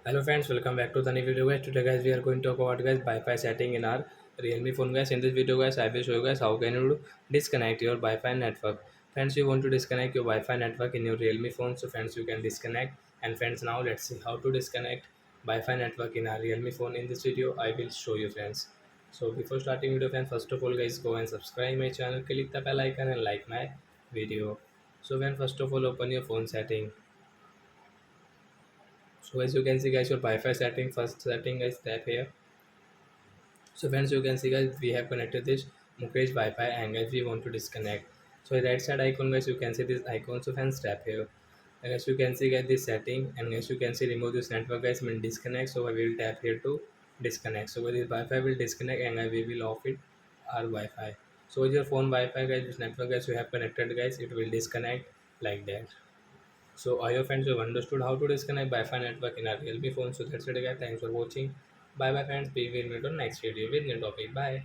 Hello friends, welcome back to the new video guys. Today guys we are going to talk about guys Wi-Fi setting in our Realme phone guys. In this video guys I will show you guys how can you disconnect your Wi-Fi network. Friends, you want to disconnect your Wi-Fi network in your Realme phone, so friends you can disconnect. And friends, now let's see how to disconnect Wi-Fi network in our Realme phone. In this video I will show you friends. So before starting video friends, first of all guys go and subscribe my channel, click the bell icon and like my video. So when first of all open your phone setting. So as you can see guys, your Wi-Fi setting, first setting guys, tap here. So friends, you can see guys we have connected this Mukesh Wi-Fi and guys we want to disconnect. So right side icon guys, you can see this icon, so friends tap here. And as you can see guys this setting, and as you can see remove this network guys mean disconnect, so I will tap here to disconnect. So with this Wi-Fi will disconnect and we will off it our Wi-Fi. So with your phone Wi-Fi guys, this network guys you have connected guys, it will disconnect like that. So I hope friends you have understood how to disconnect Wi-Fi network in our Realme phone. So that's it guys. Thanks for watching. Bye bye friends. We will meet on next video with new topic. Bye.